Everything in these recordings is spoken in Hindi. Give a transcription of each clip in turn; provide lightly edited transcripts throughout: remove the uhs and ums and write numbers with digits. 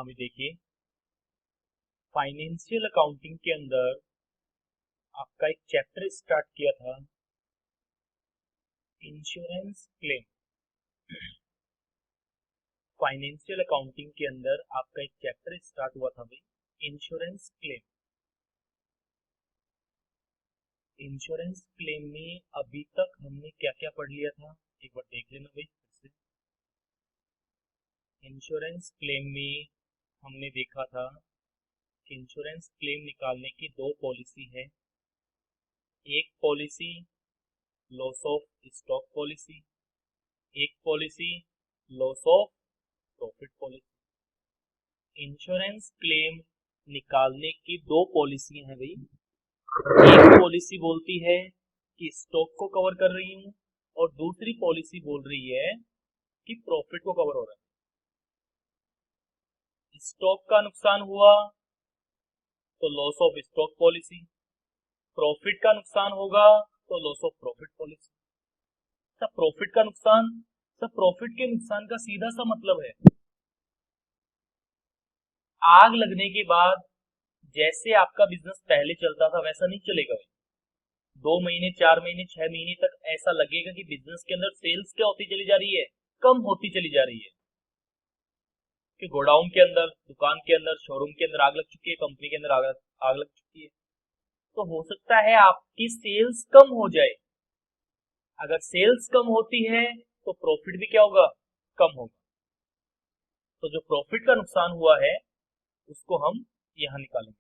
हमें देखिए फाइनेंशियल अकाउंटिंग के अंदर आपका एक चैप्टर स्टार्ट किया था इंश्योरेंस क्लेम। फाइनेंशियल अकाउंटिंग के अंदर आपका एक चैप्टर स्टार्ट हुआ था भाई इंश्योरेंस क्लेम। इंश्योरेंस क्लेम में अभी तक हमने क्या क्या पढ़ लिया था एक बार देख लेना भाई फिर से। इंश्योरेंस क्लेम में हमने देखा था कि इंश्योरेंस क्लेम निकालने की दो पॉलिसी है। एक policy loss of stock policy, एक policy loss of profit policy. Insurance claim निकालने की दो पॉलिसी हैं भाई। एक पॉलिसी बोलती है कि स्टॉक को कवर कर रही हूं और दूसरी पॉलिसी बोल रही है कि प्रॉफिट को कवर हो रहा है। स्टॉक का नुकसान हुआ तो loss of stock policy, profit का नुकसान होगा तो लॉस ऑफ प्रॉफिट पॉलिसी। सब प्रॉफिट का नुकसान, सब प्रॉफिट के नुकसान का सीधा सा मतलब है आग लगने के बाद जैसे आपका बिजनेस पहले चलता था वैसा नहीं चलेगा। 2 महीने 4 महीने 6 महीने तक ऐसा लगेगा कि बिजनेस के अंदर सेल्स क्या होती चली जा रही है, कम होती चली जा रही है। कि गोडाउन के अंदर, दुकान के अंदर, शोरूम के अंदर आग लग चुकी है, कंपनी के अंदर आग लग चुकी है। तो हो सकता है आपकी सेल्स कम हो जाए। अगर सेल्स कम होती है तो प्रॉफिट भी क्या होगा, कम होगा। तो जो प्रॉफिट का नुकसान हुआ है उसको हम यहां निकालेंगे।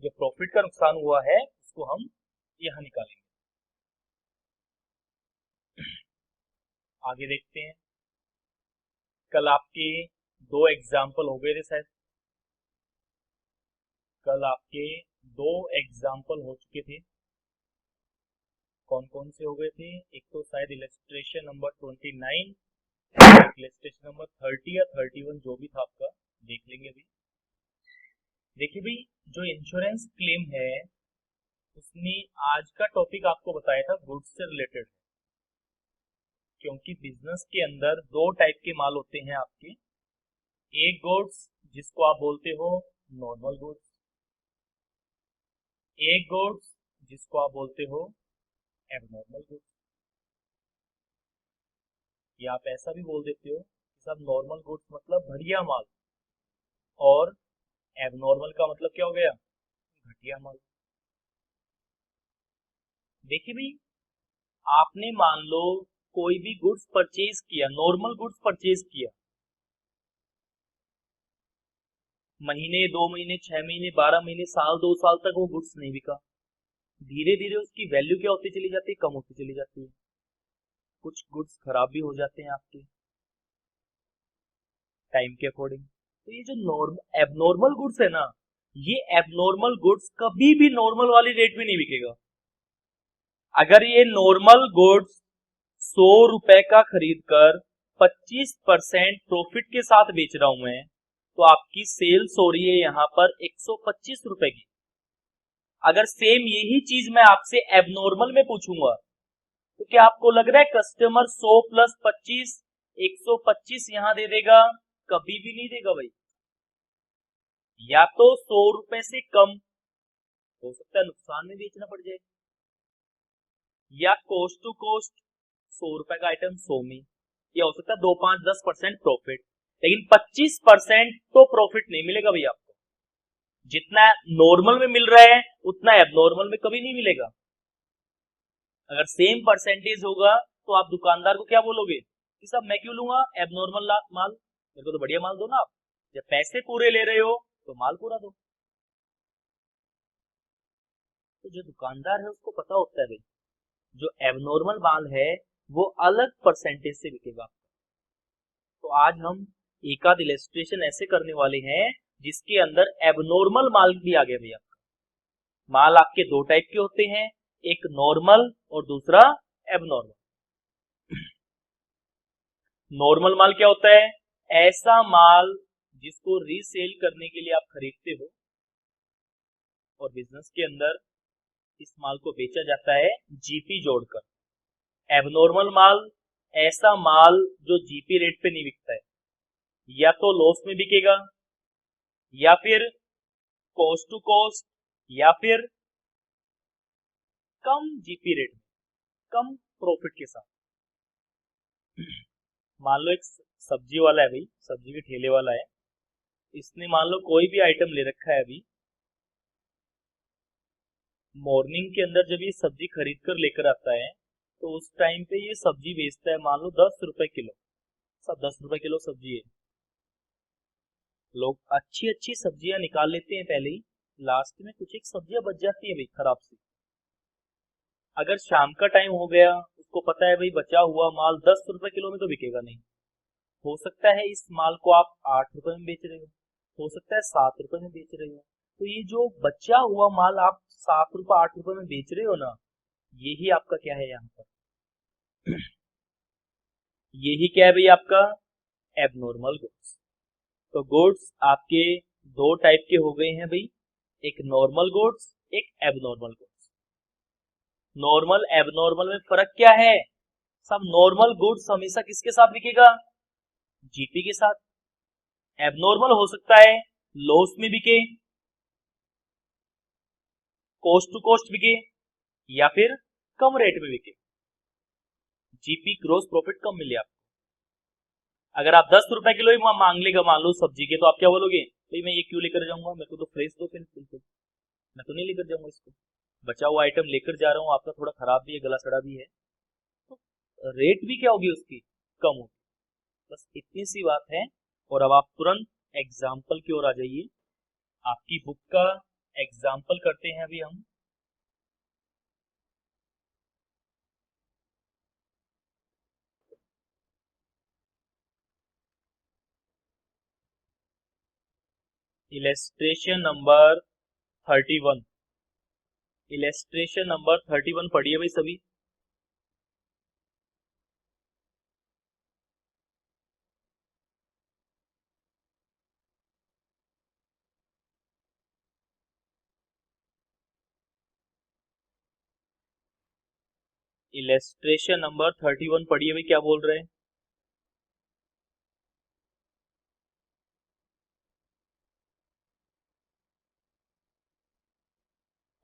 जो प्रॉफिट का नुकसान हुआ है उसको हम यहां निकालेंगे। आगे देखते हैं। कल आपके दो एग्जाम्पल हो गए थे शायद। कल आपके दो एग्जाम्पल हो चुके थे। कौन कौन से हो गए थे? एक तो शायद इलस्ट्रेशन नंबर 29, इलस्ट्रेशन नंबर 30 या 31 जो भी था आपका, देख लेंगे अभी। देखिए भाई, जो इंश्योरेंस क्लेम है उसमें आज का टॉपिक आपको बताया था गुड्स से रिलेटेड। क्योंकि बिजनेस के अंदर दो टाइप के माल होते हैं आपके। एक गुड्स जिसको आप बोलते हो नॉर्मल गुड्स, एक गुड्स जिसको आप बोलते हो एबनॉर्मल गुड्स। या आप ऐसा भी बोल देते हो कि सब नॉर्मल गुड्स मतलब बढ़िया माल, और एबनॉर्मल का मतलब क्या हो गया, घटिया माल। देखिए भाई, आपने मान लो कोई भी गुड्स परचेज किया, नॉर्मल गुड्स परचेज किया, महीने 2 महीने 6 महीने 12 महीने साल 2 साल तक वो गुड्स नहीं बिका। धीरे धीरे उसकी वैल्यू क्या होती चली जाती है, कम होती चली जाती है। कुछ गुड्स खराब भी हो जाते हैं आपके टाइम के अकॉर्डिंग। तो ये जो नॉर्मल एबनॉर्मल गुड्स है ना, ये एबनॉर्मल गुड्स कभी भी नॉर्मल वाली रेट में नहीं बिकेगा। अगर ये नॉर्मल गुड्स 100 रुपए का खरीद कर 25% प्रॉफिट के साथ बेच रहा हूं मैं, तो आपकी सेल्स हो रही है यहां पर 125 रुपए की। अगर सेम यही चीज मैं आपसे एबनॉर्मल में पूछूंगा तो क्या आपको लग रहा है कस्टमर 100 प्लस 25 125 यहां दे देगा? कभी भी नहीं देगा भाई। या तो 100 रुपए से कम, हो सकता है नुकसान में बेचना पड़ जाए, या कोस्ट टू कोस्ट 100 रुपए का आइटम 100 में, या हो सकता है 2 5 10% प्रॉफिट। लेकिन 25% तो प्रॉफिट नहीं मिलेगा भैया आपको। जितना नॉर्मल में मिल रहा है उतना एबनॉर्मल में कभी नहीं मिलेगा। अगर सेम परसेंटेज होगा तो आप दुकानदार को क्या बोलोगे कि साहब मैं क्यों लूंगा एबनॉर्मल माल, मेरे को तो बढ़िया माल दो ना। आप जब पैसे पूरे ले रहे हो तो माल पूरा दो। तो जो दुकानदार है उसको पता होता है भाई, जो एबनॉर्मल माल है वो अलग परसेंटेज से बिकेगा। तो आज हम एक आध इलस्ट्रेशन ऐसे करने वाले हैं जिसके अंदर एबनॉर्मल माल भी आ गया भैया। माल आपके दो टाइप के होते हैं, एक नॉर्मल और दूसरा एबनॉर्मल। नॉर्मल माल क्या होता है? ऐसा माल जिसको रीसेल करने के लिए आप खरीदते हो और बिजनेस के अंदर इस माल को बेचा जाता है जीपी जोड़कर। एबनॉर्मल माल ऐसा माल जो जीपी रेट पे नहीं बिकता है। या तो लॉस में बिकेगा, या फिर कॉस्ट टू कॉस्ट, या फिर कम जीपी रेट, कम प्रॉफिट के साथ। मान लो एक सब्जी वाला है भाई, सब्जी के ठेले वाला है, इसने मान लो कोई भी आइटम ले रखा है अभी, मॉर्निंग के अंदर जब ये सब्जी खरीद कर लेकर आता है तो उस टाइम पे ये सब्जी बेचता है मान लो 10 रुपए किलो, सब 10 रुपए किलो सब्जी है। लोग अच्छी अच्छी सब्जियां निकाल लेते हैं पहले ही, लास्ट में कुछ एक सब्जियां बच जाती है भाई खराब सी। अगर शाम का टाइम हो गया, उसको पता है भाई बचा हुआ माल 10 रुपए किलो में तो बिकेगा नहीं, हो सकता है इस माल को आप 8 रुपए में बेच रहे हो सकता है 7 रुपए में बेच रहे हो, तो ये जो बचा हुआ माल आप 7 रुपए 8 रुपए में बेच रहे हो ना, यही आपका क्या है यहाँ पर, यही क्या है भाई आपका एबनॉर्मल गुड्स। तो गुड्स आपके दो टाइप के हो गए हैं भाई, एक नॉर्मल गुड्स, एक एबनॉर्मल गुड्स। नॉर्मल एबनॉर्मल में फर्क क्या है, सब नॉर्मल गुड्स हमेशा किसके साथ बिकेगा, जीपी के साथ। एबनॉर्मल हो सकता है लॉस में बिके, कॉस्ट टू कॉस्ट बिके, या फिर कम रेट में बिके, जीपी ग्रोस प्रॉफिट कम मिले आपको। अगर आप 10 रुपए किलो ही मांग लेगा मान लो सब्जी के, तो आप क्या बोलोगे, भाई मैं ये क्यों लेकर जाऊंगा, मेरे को तो फ्रेश दो, फिर बिल्कुल मैं तो नहीं लेकर जाऊंगा इसको, बचा हुआ आइटम लेकर जा रहा हूँ, आपका थोड़ा खराब भी है, गला सड़ा भी है, तो रेट भी क्या होगी उसकी, कम होगी। बस इतनी सी बात है। और अब आप तुरंत एग्जाम्पल की ओर आ जाइए, आपकी बुक का एग्जाम्पल करते हैं अभी हम। इलेस्ट्रेशन नंबर 31, इलेस्ट्रेशन नंबर 31 पढ़िए भाई सभी। इलेस्ट्रेशन नंबर 31 पढ़िए भाई, क्या बोल रहे हैं।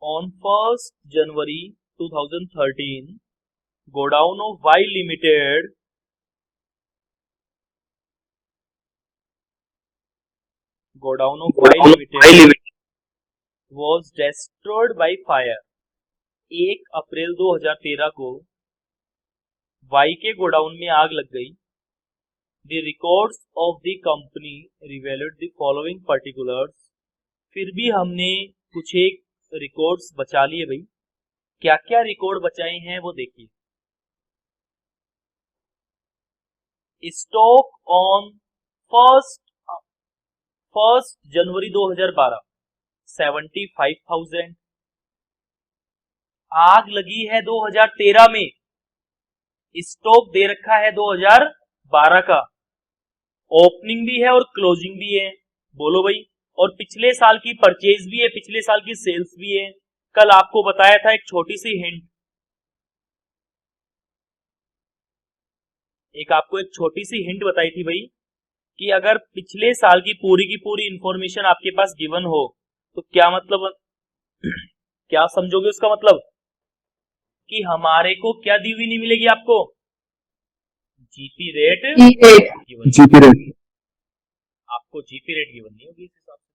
On 1st January 2013, godown of Y Limited was destroyed by fire। 1 अप्रैल 2013 को वाई के गोडाउन में आग लग गई। The records of the company revealed the following particulars। फिर भी हमने कुछ एक रिकॉर्ड्स बचा लिए भाई, क्या क्या रिकॉर्ड बचाए हैं वो देखिए। स्टॉक ऑन फर्स्ट जनवरी 2012 75,000। आग लगी है 2013 में, स्टॉक दे रखा है 2012 का, ओपनिंग भी है और क्लोजिंग भी है, बोलो भाई। और पिछले साल की परचेज भी है, पिछले साल की सेल्स भी है। कल आपको बताया था एक छोटी सी हिंट, आपको एक छोटी सी हिंट बताई थी भाई कि अगर पिछले साल की पूरी इंफॉर्मेशन आपके पास गिवन हो तो क्या मतलब, क्या समझोगे उसका मतलब, कि हमारे को क्या दी हुई नहीं मिलेगी आपको, जीपी रेट, जीपी रेट आपको जीपी रेट गिवन नहीं होगी इस हिसाब से,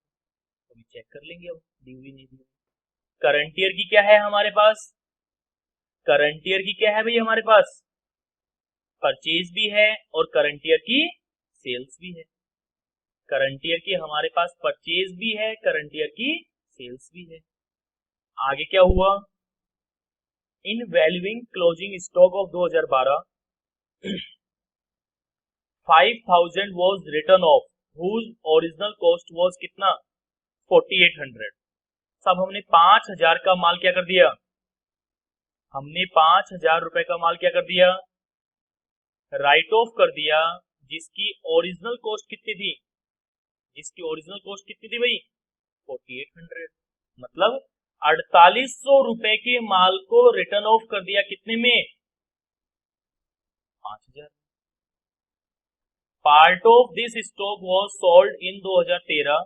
तो चेक कर लेंगे अब दी हुई नहीं दी। करंट ईयर की क्या है हमारे पास, करंट ईयर की क्या है भाई हमारे पास, परचेज भी है और करंट ईयर की सेल्स भी है। करंट ईयर की हमारे पास परचेज भी है, करंट ईयर की सेल्स भी है। आगे क्या हुआ, in valuing closing stock of 2012 5,000 was written off whose original cost was कितना 4,800। सब हमने 5,000 का माल क्या कर दिया, हमने 5,000 रुपए का माल क्या कर दिया, राइट ऑफ कर दिया, जिसकी ओरिजिनल कॉस्ट कितनी थी, जिसकी ओरिजिनल कॉस्ट कितनी थी भाई 4,800। मतलब 4,800 रुपए के माल को रिटर्न ऑफ कर दिया कितने में, 5,000। Part of this stock was sold in 2013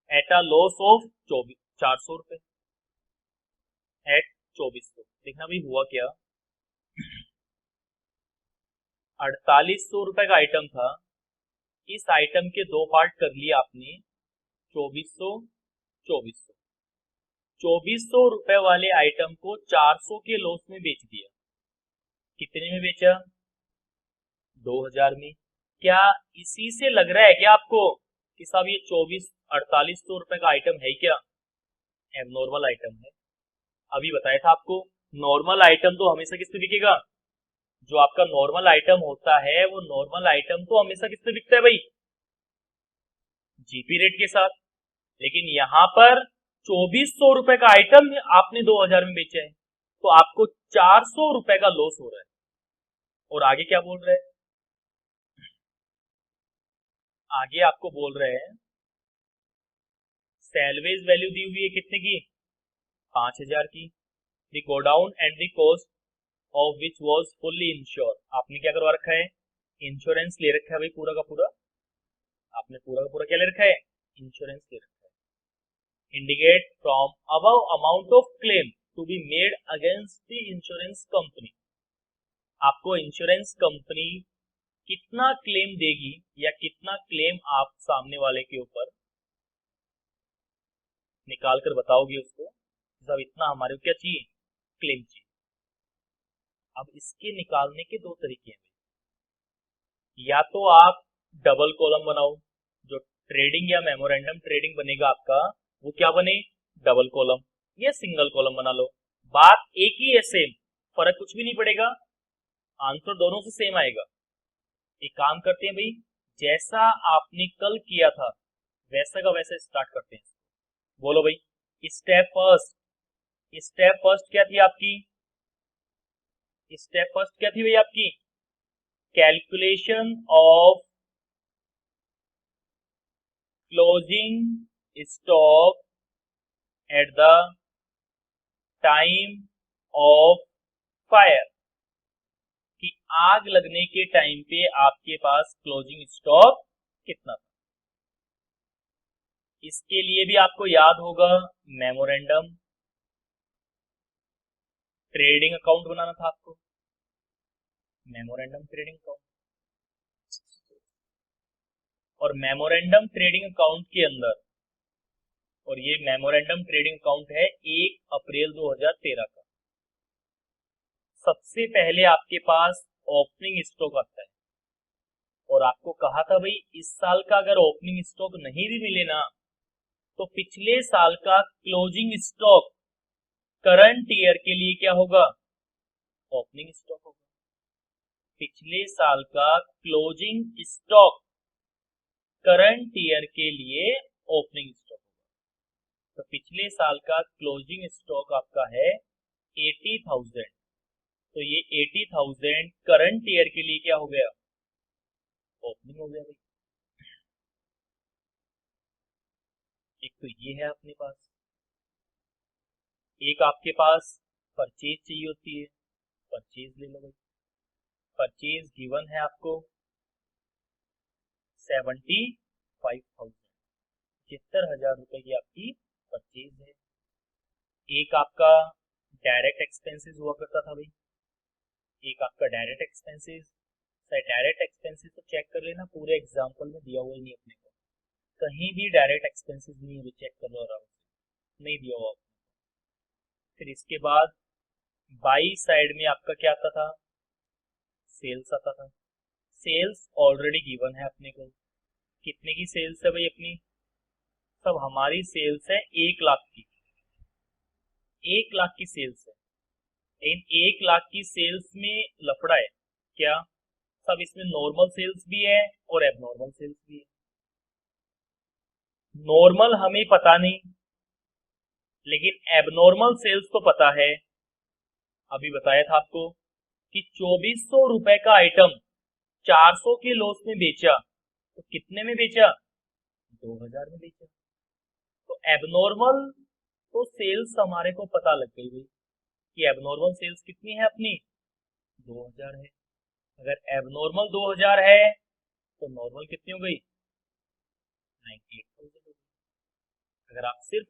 at a loss of 400 रुपए एट 2400। देखना भाई हुआ क्या, 4800 रुपए का आइटम था, इस आइटम के दो पार्ट कर लिए आपने, 2400 2400। 2400 रुपए वाले आइटम को 400 के लॉस में बेच दिया। कितने में बेचा? 2000 में। क्या इसी से लग रहा है क्या आपको कि साहब ये 4800 रुपए का आइटम है क्या? एबनॉर्मल आइटम है। अभी बताया था आपको, नॉर्मल आइटम तो हमेशा किस पे बिकेगा? जो आपका नॉर्मल आइटम होता है वो नॉर्मल आइटम तो हमेशा किस पे बिकता है भाई? जीपी रेट के साथ। लेकिन यहां पर 2400 रुपए का आइटम आपने 2000 में बेचा है, तो आपको 400 रुपए का लॉस हो रहा है। और आगे क्या बोल रहे हैं? आगे आपको बोल रहे हैं सैलवेज वैल्यू दी हुई है कितने की? 5000 की। The godown and the cost of which was fully ensure. आपने क्या करवा रखा है? इंश्योरेंस ले रखा है भाई पूरा का पूरा। आपने पूरा का पूरा क्या ले रखा है? इंश्योरेंस ले रखा है। Indicate from above amount of claim to be made against the insurance company. आपको इंश्योरेंस कंपनी कितना क्लेम देगी या कितना क्लेम आप सामने वाले के ऊपर निकाल कर बताओगे उसको, सब इतना हमारे को क्या चाहिए? क्लेम चाहिए। अब इसके निकालने के दो तरीके हैं, या तो आप डबल कॉलम बनाओ, जो ट्रेडिंग या मेमोरेंडम ट्रेडिंग बनेगा आपका वो क्या बने? डबल कॉलम, या सिंगल कॉलम बना लो। बात एक ही है, सेम, फर्क कुछ भी नहीं पड़ेगा, आंसर दोनों से सेम आएगा। एक काम करते हैं भाई, जैसा आपने कल किया था वैसा का वैसा स्टार्ट करते हैं। बोलो भाई, स्टेप फर्स्ट। स्टेप फर्स्ट क्या थी आपकी? स्टेप फर्स्ट क्या थी भाई आपकी? Calculation of closing stock at the time of fire, कि आग लगने के टाइम पे आपके पास क्लोजिंग स्टॉक कितना था। इसके लिए भी आपको याद होगा मेमोरेंडम ट्रेडिंग अकाउंट बनाना था आपको, मेमोरेंडम ट्रेडिंग अकाउंट। और मेमोरेंडम ट्रेडिंग अकाउंट के अंदर, और ये मेमोरेंडम ट्रेडिंग अकाउंट है 1 अप्रैल 2013 का, सबसे पहले आपके पास ओपनिंग स्टॉक आता है। और आपको कहा था भाई इस साल का अगर ओपनिंग स्टॉक नहीं भी मिले ना, तो पिछले साल का क्लोजिंग स्टॉक करंट ईयर के लिए क्या होगा? ओपनिंग स्टॉक होगा। पिछले साल का क्लोजिंग स्टॉक करंट ईयर के लिए ओपनिंग स्टॉक होगा। तो पिछले साल का क्लोजिंग स्टॉक आपका है 80,000, तो ये 80,000 करंट ईयर के लिए क्या हो गया? ओपनिंग हो गया भाई। एक तो ये है अपने पास, एक आपके पास परचेज चाहिए होती है, परचेज ले लो भाई। परचेज गिवन है आपको 75,000, 75,000 रुपए की आपकी परचेज है। एक आपका डायरेक्ट एक्सपेंसेस हुआ करता था भाई, एक आपका डायरेक्ट एक्सपेंसेस। डायरेक्ट एक्सपेंसेस तो चेक कर लेना, पूरे एग्जाम्पल में दिया हुआ ही नहीं अपने को, कहीं भी डायरेक्ट एक्सपेंसेस नहीं है, चेक कर लो आराम से, नहीं दिया हुआ। फिर इसके बाद बाई साइड में आपका क्या आता था? सेल्स आता था। सेल्स ऑलरेडी गिवन है अपने को, कितने की सेल्स है भाई अपनी? सब हमारी सेल्स है 1 लाख की, 1 लाख की सेल्स है। लेकिन 1 लाख की सेल्स में लफड़ा है क्या? सब इसमें नॉर्मल सेल्स भी है और एबनॉर्मल सेल्स भी है। नॉर्मल हमें पता नहीं, लेकिन एबनॉर्मल सेल्स तो पता है। अभी बताया था आपको कि 2400 रुपए का आइटम 400 के लॉस में बेचा, तो कितने में बेचा? 2000 में बेचा। तो एबनॉर्मल तो सेल्स हमारे को पता लग गई भाई कि एबनॉर्मल सेल्स कितनी है अपनी? 2000 है। अगर एबनॉर्मल 2000 है तो नॉर्मल कितनी हो गई, 98,000 हो गई। अगर आप सिर्फ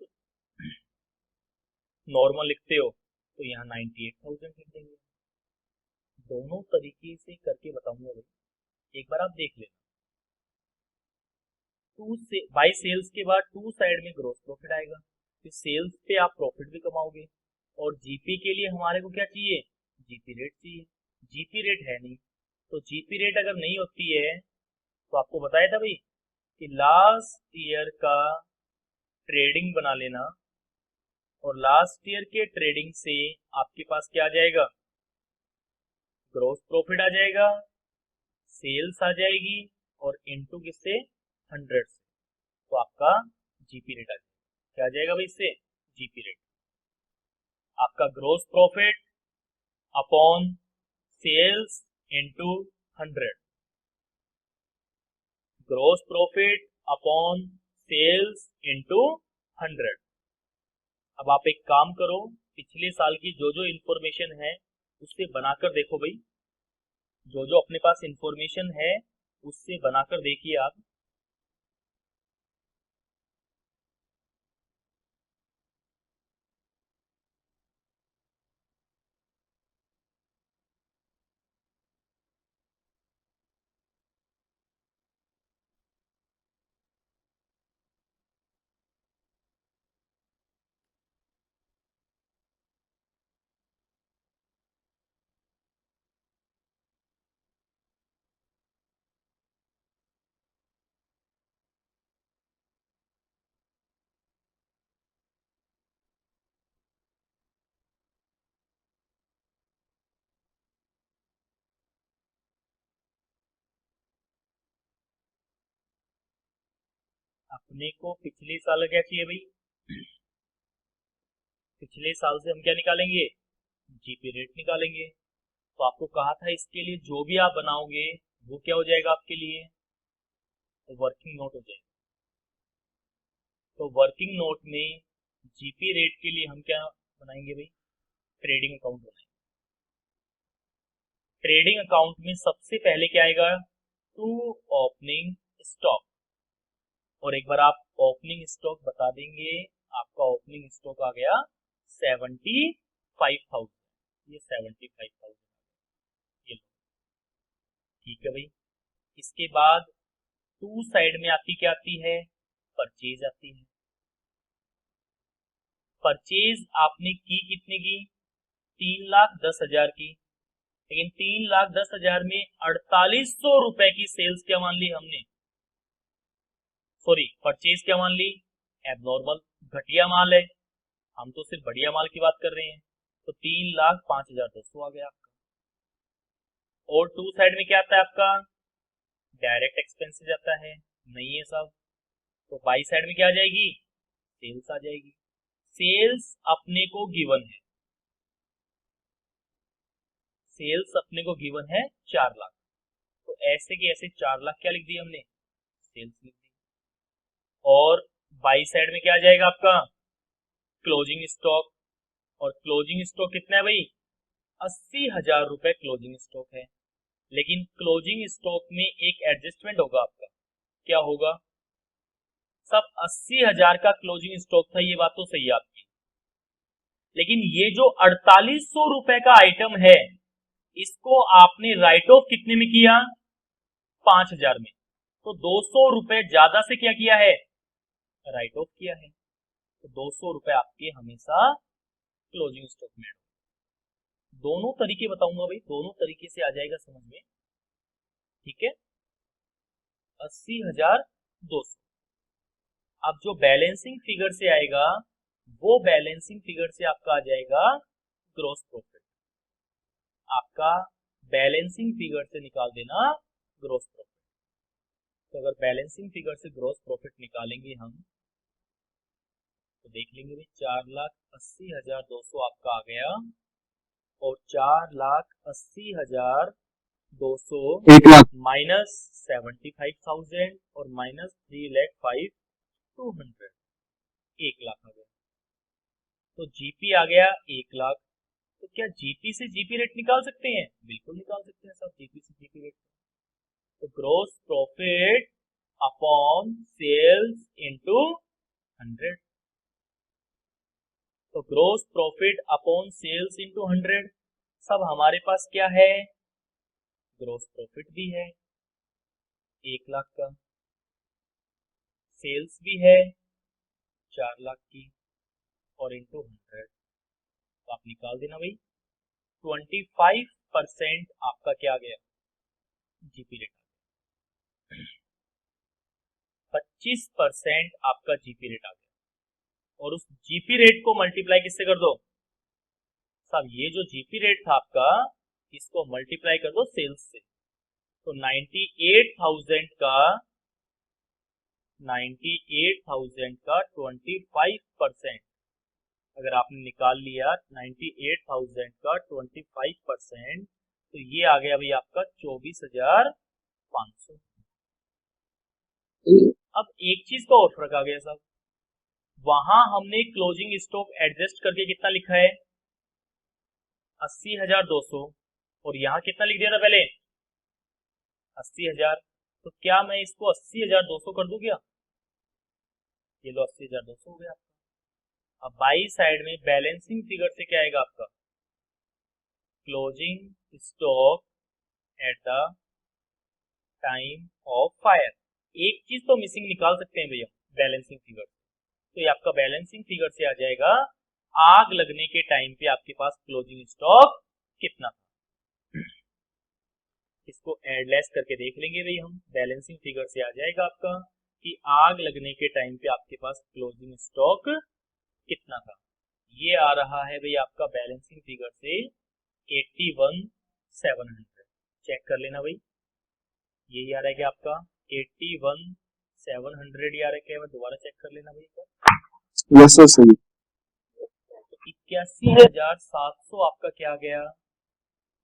नॉर्मल लिखते हो तो यहाँ 98,000 लिख देंगे। दोनों तरीके से करके बताऊंगा भाई, एक बार आप देख लेना। बाई सेल्स के बाद टू साइड में ग्रोस प्रॉफिट आएगा, फिर सेल्स पे आप प्रॉफिट भी कमाओगे। और जीपी के लिए हमारे को क्या चाहिए, जीपी रेट चाहिए। जीपी रेट है नहीं, तो जीपी रेट अगर नहीं होती है तो आपको बताया था भाई कि लास्ट ईयर का ट्रेडिंग बना लेना, और लास्ट ईयर के ट्रेडिंग से आपके पास क्या आ जाएगा, ग्रोस प्रॉफिट आ जाएगा, सेल्स आ जाएगी, और इनटू किससे, 100 से, तो आपका जीपी रेट आ जाएगा। क्या आ जाएगा भाई इससे, जीपी रेट। आपका gross profit upon sales into 100, gross profit upon sales into 100। अब आप एक काम करो, पिछले साल की जो जो इंफॉर्मेशन है उससे बनाकर देखो भाई, जो जो अपने पास इंफॉर्मेशन है उससे बनाकर देखिए आप। अपने को पिछले साल क्या चाहिए भाई, पिछले साल से हम क्या निकालेंगे, जीपी रेट निकालेंगे। तो आपको कहा था इसके लिए जो भी आप बनाओगे वो क्या हो जाएगा आपके लिए, तो वर्किंग नोट हो जाएगा। तो वर्किंग नोट में जीपी रेट के लिए हम क्या बनाएंगे भाई, ट्रेडिंग अकाउंट बनाएंगे। ट्रेडिंग अकाउंट में सबसे पहले क्या आएगा, टू ओपनिंग स्टॉक। और एक बार आप ओपनिंग स्टॉक बता देंगे, आपका ओपनिंग स्टॉक आ गया 75,000, ये 75,000, ये लो। ठीक है भाई। इसके बाद टू साइड में आती क्या आती है, परचेज आती है। परचेज आपने की कितने की, 3,10,000 की। लेकिन 3,10,000 में 4800 रुपए की सेल्स क्या मान ली हमने, सॉरी परचेज क्या मान ली, एबनॉर्मल घटिया माल है, हम तो सिर्फ बढ़िया माल की बात कर रहे हैं। तो 3,05,200 आ गया आपका। और टू साइड में क्या आता है आपका, डायरेक्ट एक्सपेंसेस आता है, नहीं है सब। तो बाई साइड में क्या आ जाएगी, सेल्स आ जाएगी। सेल्स अपने को गिवन है, सेल्स अपने को गिवन है 4 लाख। तो ऐसे के ऐसे 4 लाख क्या लिख दिया हमने, सेल्स लिख दी। और बाई साइड में क्या आ जाएगा आपका, क्लोजिंग स्टॉक। और क्लोजिंग स्टॉक कितना है भाई, 80,000 रुपए क्लोजिंग स्टॉक है। लेकिन क्लोजिंग स्टॉक में एक एडजस्टमेंट होगा आपका, क्या होगा, सब 80,000 का क्लोजिंग स्टॉक था, ये बात तो सही है आपकी। लेकिन ये जो 4800 रुपए का आइटम है, इसको आपने राइट ऑफ कितने में किया, 5,000 में। तो 200 रुपए ज्यादा से क्या किया है, राइट ऑफ किया है। तो 200 रुपए आपके हमेशा क्लोजिंग स्टॉक में। दोनों तरीके बताऊंगा भाई, दोनों तरीके से आ जाएगा समझ में। ठीक है, 80,200। अब जो बैलेंसिंग फिगर से आएगा, वो बैलेंसिंग फिगर से आपका आ जाएगा ग्रॉस प्रॉफिट। आपका बैलेंसिंग फिगर से निकाल देना ग्रॉस प्रॉफिट। तो अगर बैलेंसिंग फिगर से ग्रॉस प्रॉफिट निकालेंगे हम, तो देख लेंगे भाई 4,80,200 आपका आ गया। और 4,80,200 1 लाख माइनस 75,000 और माइनस 3,05,200, 1 लाख आ गया। तो जीपी आ गया 1 लाख। तो क्या जीपी से जीपी रेट निकाल सकते हैं, बिल्कुल निकाल सकते हैं सब, जीपी से जीपी रेट। तो gross profit upon sales into 100। तो gross profit upon sales into 100। सब हमारे पास क्या है, ग्रोस प्रॉफिट भी है 1 लाख का, सेल्स भी है 4 लाख की, और इनटू 100। तो आप निकाल देना भाई। 25% आपका क्या आ गया, जीपी रेट। 25% आपका जीपी रेट आ गया, और उस जीपी रेट को मल्टीप्लाई किससे कर दो साहब, ये जो जीपी रेट था आपका, इसको मल्टीप्लाई कर दो सेल्स से। तो 98,000 का 25% अगर आपने निकाल लिया 98,000 का 25%, तो ये आ गया भाई आपका 24,500। अब एक चीज का और फर्क आ गया साहब, वहां हमने क्लोजिंग स्टॉक एडजस्ट करके कितना लिखा है 80,200, और यहां कितना लिख दिया था पहले 80,000। तो क्या मैं इसको 80,200 कर दूं क्या, ये लो 80,200 हो गया। अब बाई साइड में बैलेंसिंग फिगर से क्या आएगा आपका, closing stock at the time of fire. एक चीज तो मिसिंग निकाल सकते हैं भैया बैलेंसिंग फिगर, तो ये आपका बैलेंसिंग फिगर से आ जाएगा आग लगने के टाइम पे आपके पास क्लोजिंग स्टॉक कितना था। इसको एडलेस करके देख लेंगे भाई हम, बैलेंसिंग फिगर से आ जाएगा आपका कि आग लगने के टाइम पे आपके पास क्लोजिंग स्टॉक कितना था। ये आ रहा है भाई आपका बैलेंसिंग फिगर से 81,700। चेक कर लेना भाई, यही आ रहा है क्या आपका 81,700 ही आ रहा है क्या, दोबारा चेक कर लेना भाई। यस सर सही। तो 81,700 आपका क्या आ गया,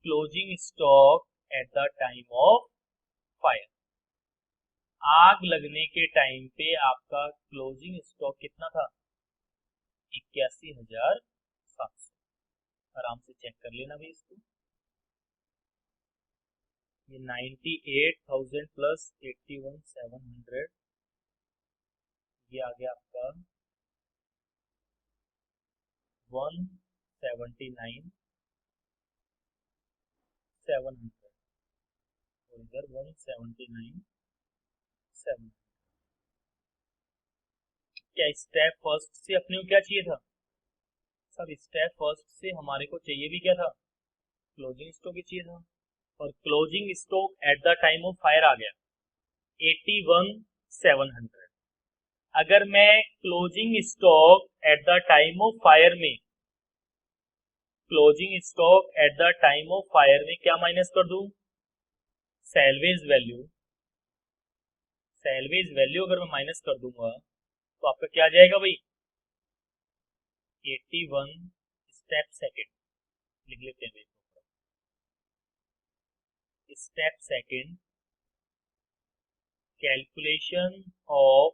closing stock at the time of fire. आग लगने के टाइम पे आपका क्लोजिंग स्टॉक कितना था 81,700। आराम से चेक कर लेना भाई इसको। ये 98,000 प्लस 81,700, ये आ गया आपका 179,700, और इधर 179,700। क्या स्टेप फर्स्ट से अपने को क्या चाहिए था सब, स्टेप फर्स्ट से हमारे को चाहिए भी क्या था, क्लोजिंग स्टॉक ही चाहिए था, और closing stock at the time of fire आ गया 81,700। अगर मैं closing stock at the time of fire में, closing stock at the time of fire में क्या माइनस कर दूं, सैलवेज वैल्यू। सैलवेज वैल्यू अगर मैं माइनस कर दूंगा तो आपका क्या आ जाएगा भाई 81 स्टेप सेकंड। लिख लेते हैं भाई, step second calculation of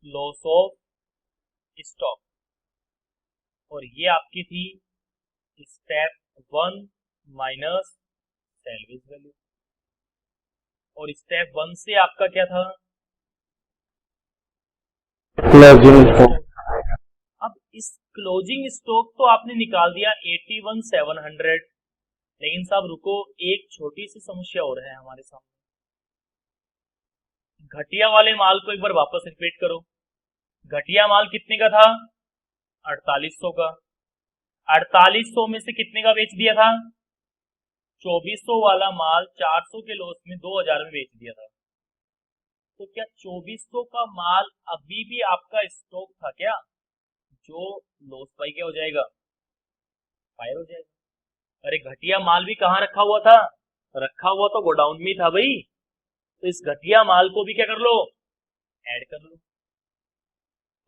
loss of stock, और ये आपकी थी स्टेप 1 माइनस सैलवेज वैल्यू। और स्टेप 1 से आपका क्या था क्लोजिंग स्टॉक। अब इस क्लोजिंग स्टॉक तो आपने निकाल दिया 81,700, लेकिन साहब रुको, एक छोटी सी समस्या हो रहा है हमारे सामने। घटिया वाले माल को एक बार वापस रिपीट करो। घटिया माल कितने का था 4800 का, 4800 में से कितने का बेच दिया था 2400 वाला माल 400 के लॉस में 2000 में बेच दिया था। तो क्या 2400 का माल अभी भी आपका स्टॉक था क्या, जो लॉस बाई क्या हो जाएगा फायर हो जाएगा। अरे घटिया माल भी कहाँ रखा हुआ था, रखा हुआ तो गोडाउन में था भाई, तो इस घटिया माल को भी क्या कर लो ऐड कर लो।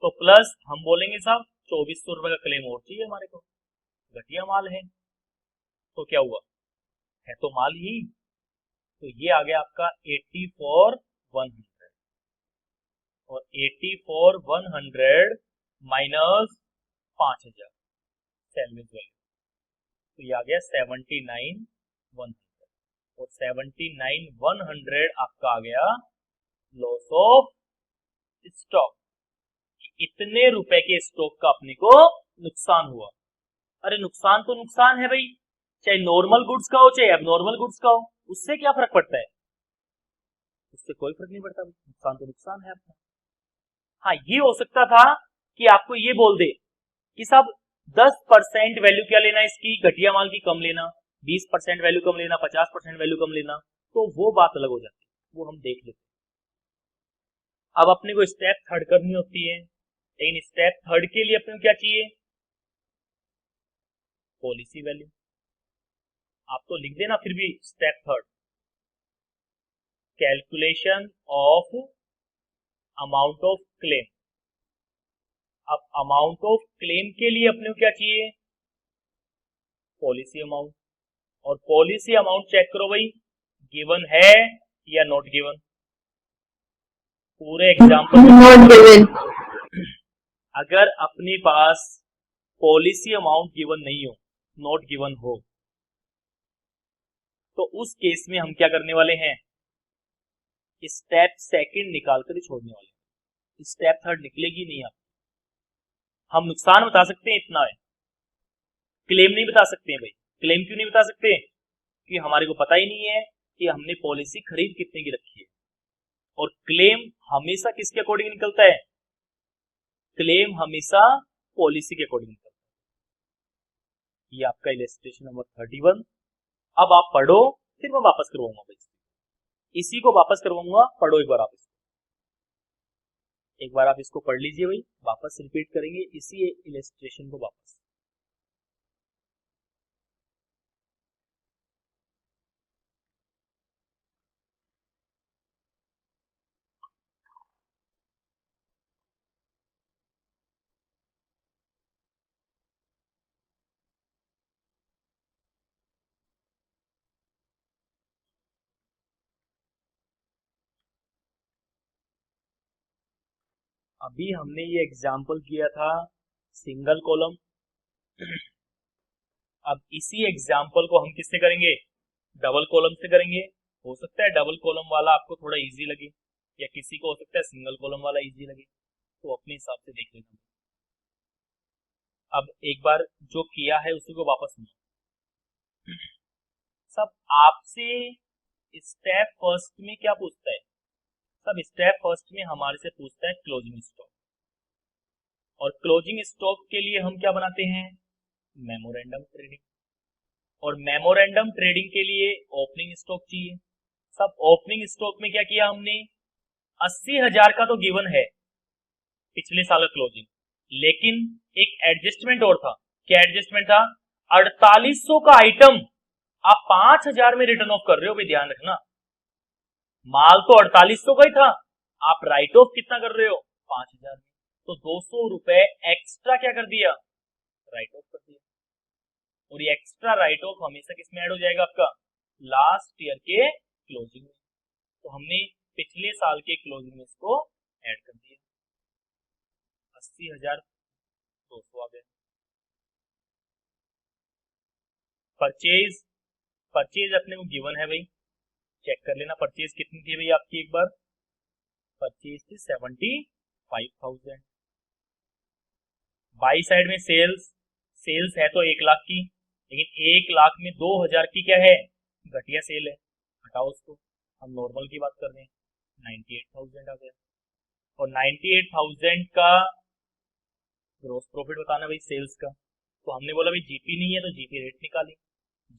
तो प्लस हम बोलेंगे साहब 2400 रुपए का क्लेम और चाहिए हमारे को, घटिया माल है तो क्या हुआ, है तो माल ही। तो ये आ गया आपका 84,100, और 84,100 माइनस 5,000 सैलवेज वैल्यू, तो ये आ गया 79,100। और 79,100 आपका आ गया लॉस ऑफ स्टॉक। इतने रुपए के स्टॉक का अपने को नुकसान हुआ। अरे नुकसान तो नुकसान है भाई, चाहे नॉर्मल गुड्स का हो चाहे एबनॉर्मल गुड्स का हो, उससे क्या फर्क पड़ता है? उससे कोई फर्क नहीं पड़ता, नुकसान तो नुकसान है अपना। हाँ, ये हो सकता था कि आपको ये बोल दे कि साहब 10% वैल्यू क्या लेना इसकी, घटिया माल की कम लेना, 20% वैल्यू कम लेना, 50% वैल्यू कम लेना, तो वो बात अलग हो जाती है, वो हम देख लेते हैं। अब अपने को स्टेप थर्ड करनी होती है, लेकिन स्टेप थर्ड के लिए अपने को क्या चाहिए? Policy value. आप तो लिख देना फिर भी step third, calculation of amount of claim. अब अमाउंट ऑफ क्लेम के लिए अपने को क्या चाहिए? Policy amount. और पॉलिसी अमाउंट चेक करो भाई, गिवन है या नॉट गिवन? पूरे एग्जाम्पल Not given. अगर अपने पास पॉलिसी अमाउंट गिवन नहीं हो, नॉट गिवन हो, तो उस केस में हम क्या करने वाले हैं? स्टेप सेकंड निकाल कर ही छोड़ने वाले हैं, स्टेप थर्ड निकलेगी नहीं। आप हम नुकसान बता सकते हैं इतना है, क्लेम नहीं बता सकते हैं भाई। क्लेम क्यों नहीं बता सकते? कि हमारे को पता ही नहीं है कि हमने पॉलिसी खरीद कितने की रखी है। और क्लेम हमेशा किसके अकॉर्डिंग निकलता है? क्लेम हमेशा पॉलिसी के अकॉर्डिंग निकलता है। ये आपका इलस्ट्रेशन नंबर 31। अब आप पढ़ो, फिर मैं वापस करवाऊंगा भाई, इसी को वापस करवाऊंगा। पढ़ो एक बार आप इसको, एक बार आप इसको पढ़ लीजिए भाई, वापस रिपीट करेंगे इसी इलस्ट्रेशन को वापस। अभी हमने ये एग्जाम्पल किया था सिंगल कॉलम। अब इसी एग्जाम्पल को हम किससे करेंगे? डबल कॉलम से करेंगे। हो सकता है डबल कॉलम वाला आपको थोड़ा इजी लगे, या किसी को हो सकता है सिंगल कॉलम वाला इजी लगे, तो अपने हिसाब से देख लेना। अब एक बार जो किया है उसी को वापस सुनो। सब आपसे स्टेप फर्स्ट में क्या पूछता है? सब स्टेप फर्स्ट में हमारे से पूछता है क्लोजिंग स्टॉक। और क्लोजिंग स्टॉक के लिए हम क्या बनाते हैं? Memorandum trading. और मेमोरेंडम ट्रेडिंग के लिए ओपनिंग स्टॉक चाहिए। सब ओपनिंग स्टॉक में क्या किया हमने? 80,000 का तो गिवन है पिछले साल का क्लोजिंग, लेकिन एक एडजस्टमेंट और था। क्या एडजस्टमेंट था? 4800 का आइटम आप 5,000 में रिटर्न ऑफ कर रहे हो भाई, ध्यान रखना। माल तो 4800 का ही था, आप राइट ऑफ कितना कर रहे हो? 5,000 में। तो 200 रुपए एक्स्ट्रा क्या कर दिया? राइट ऑफ कर दिया। और ये एक्स्ट्रा राइट ऑफ हमेशा किसमें ऐड हो जाएगा? आपका लास्ट ईयर के क्लोजिंग में। तो हमने पिछले साल के क्लोजिंग में इसको ऐड कर दिया। 80,200 आ गया। परचेज, परचेज अपने को गिवन है भाई, चेक कर लेना परचेज कितनी थी भाई आपकी। एक बार परचेज थी 75,000। बाई साइड में सेल्स, सेल्स है तो 1 लाख की, लेकिन 1 लाख में 2,000 की क्या है? घटिया सेल है, हटाओ उसको। हम नॉर्मल की बात कर रहे हैं, 98,000 आ गया। और 98,000 का ग्रोस प्रॉफिट बताना भाई सेल्स का। तो हमने बोला भाई जीपी नहीं है तो जीपी रेट निकालें।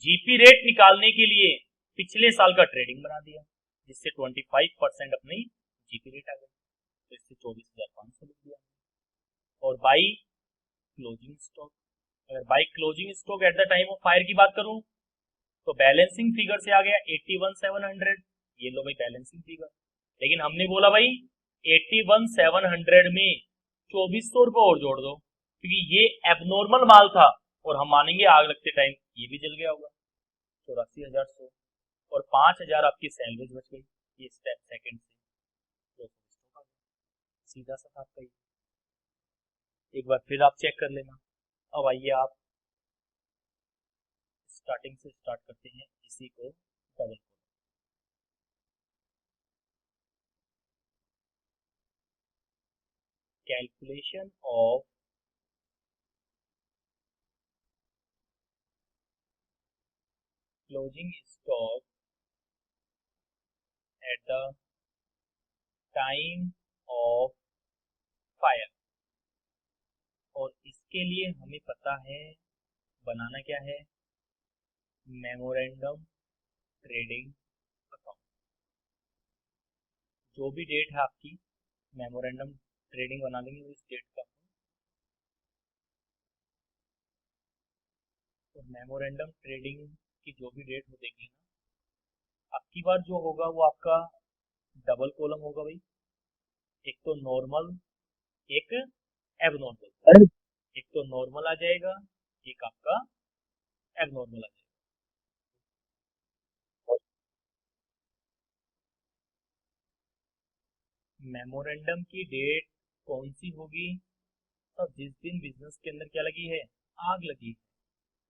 जीपी रेट निकालने के लिए पिछले साल का ट्रेडिंग बना दिया, जिससे 25% अपनी जीपी रेट आ गई, तो इससे 24,500 लिख दिया। और बाई क्लोजिंग स्टॉक, अगर by closing stock at the time of fire की बात करूं तो बैलेंसिंग फिगर से आ गया 81,700। ये लो भाई बैलेंसिंग फिगर। लेकिन हमने बोला भाई 81,700 में 2,400 रुपए और जोड़ दो, क्योंकि ये एबनॉर्मल माल था और हम मानेंगे आग लगते टाइम ये भी जल गया होगा। 84,100 और 5,000 आपकी सैलरीज बच गई। ये स्टेप सेकंड से सीधा सा आपका ही। एक बार फिर आप चेक कर लेना। अब आइए आप स्टार्टिंग से स्टार्ट करते हैं इसी को double calculation of closing stock at the time of fire. और इसके लिए हमें पता है बनाना क्या है, मेमोरेंडम ट्रेडिंग अकाउंट। जो भी डेट है आपकी मेमोरेंडम ट्रेडिंग बना देंगे उस डेट का। तो मेमोरेंडम ट्रेडिंग की जो भी डेट हो देगी ना, आपकी बार जो होगा वो आपका डबल कॉलम होगा भाई। एक तो नॉर्मल, एक एबनॉर्मल। एक तो नॉर्मल आ जाएगा, एक आपका एबनॉर्मल आ जाएगा। मेमोरेंडम की डेट कौन सी होगी? तब जिस दिन बिजनेस के अंदर क्या लगी है, आग लगी है,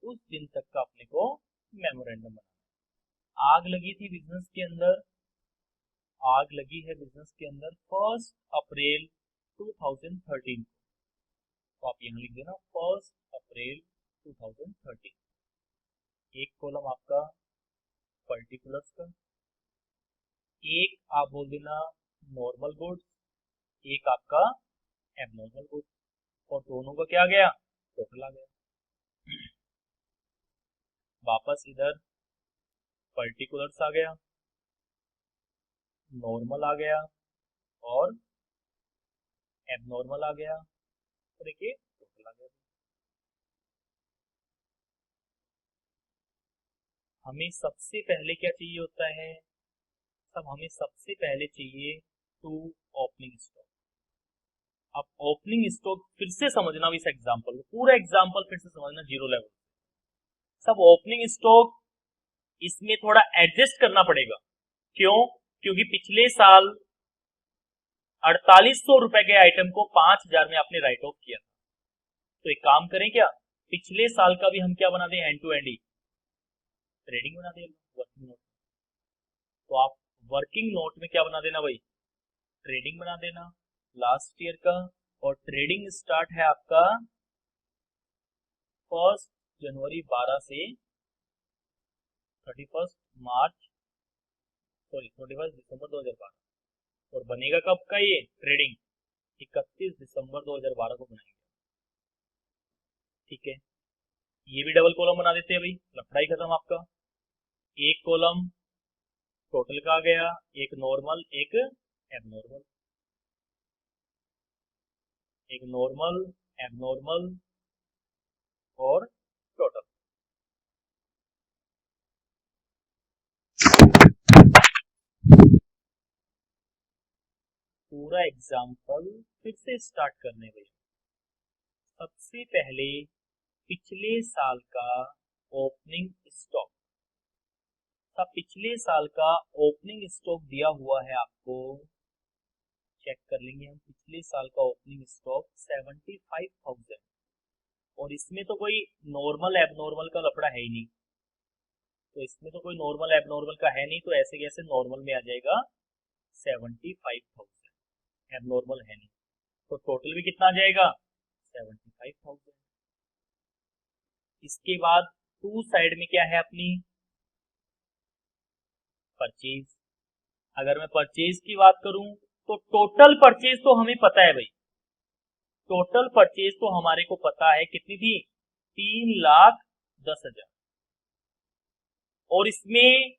उस दिन तक का अपने को मेमोरेंडम बनाना। आग लगी थी बिजनेस के अंदर, आग लगी है बिजनेस के अंदर 1 अप्रैल 2013 को। तो आप यहाँ लिख देना 1 अप्रैल 2013। एक कॉलम आपका पर्टिकुलर्स का, एक आप बोल देना नॉर्मल गुड्स, एक आपका एबनॉर्मल गुड्स, और दोनों का क्या आ गया, टोटल आ गया। वापस इधर पर्टिकुलर्स आ गया, नॉर्मल आ गया, और एबनॉर्मल आ गया, और देखिए टोटल आ गया। हमें सबसे पहले क्या चाहिए होता है, सब हमें सबसे पहले चाहिए टू ओपनिंग स्टॉक। अब ओपनिंग स्टॉक फिर से समझना इस एग्जांपल को, पूरा एग्जांपल फिर से समझना जीरो लेवल। सब ओपनिंग स्टॉक इसमें थोड़ा एडजस्ट करना पड़ेगा। क्यों? क्योंकि पिछले साल 4800 रुपए के आइटम को 5000 में आपने राइट ऑफ किया। तो एक काम करें क्या, पिछले साल का भी हम क्या बना दें, एंड टू एंड ही ट्रेडिंग बना दें, वर्किंग नोट। तो आप वर्किंग नोट में क्या बना देना भाई, ट्रेडिंग बना देना लास्ट ईयर का। और ट्रेडिंग स्टार्ट है आपका 1 जनवरी 12 से 31 मार्च, सॉरी 31 दिसंबर 2012। और बनेगा कब का ये ट्रेडिंग, 31 दिसंबर 2012 को बनाएंगे। ठीक है, ये भी डबल कॉलम बना देते हैं भाई, लफड़ा ही खत्म आपका। एक कॉलम टोटल का आ गया, एक नॉर्मल, एक एबनॉर्मल, एक नॉर्मल, एबनॉर्मल और टोटल। पूरा एग्जाम्पल फिर से स्टार्ट करने भाई। सबसे पहले पिछले साल का ओपनिंग स्टॉक, सब पिछले साल का ओपनिंग स्टॉक दिया हुआ है आपको, चेक कर लेंगे हम। पिछले साल का ओपनिंग स्टॉक 75,000, और इसमें तो कोई नॉर्मल एबनॉर्मल का लफड़ा है ही नहीं। तो इसमें तो कोई नॉर्मल एबनॉर्मल का है नहीं, तो ऐसे कैसे नॉर्मल में आ जाएगा 75,000, एबनॉर्मल है नहीं। तो टोटल भी कितना आ जाएगा 75,000। इसके बाद टू साइड में क्या है अपनी, परचेज। अगर मैं परचेज की बात करूं तो टोटल परचेज तो हमें पता है भाई, टोटल परचेज तो हमारे को पता है कितनी थी, 3,10,000। और इसमें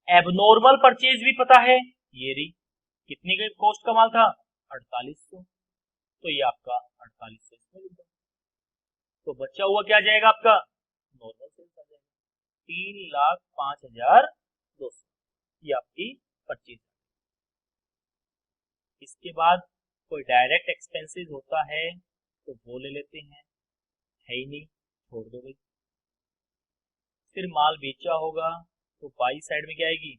एबनॉर्मल परचेज भी पता है, ये रही कितने का कॉस्ट का माल था, 4800। तो ये आपका 4800 इसमें लिख दो। तो बचा हुआ क्या जाएगा आपका, नॉर्मल सेल्स आ जाएगा 3,05,200, ये आपकी परचेज। इसके बाद कोई डायरेक्ट एक्सपेंसेस होता है तो वो ले लेते हैं, है ही नहीं, छोड़ दो भाई। फिर माल बेचा होगा तो बाई साइड में क्या आएगी,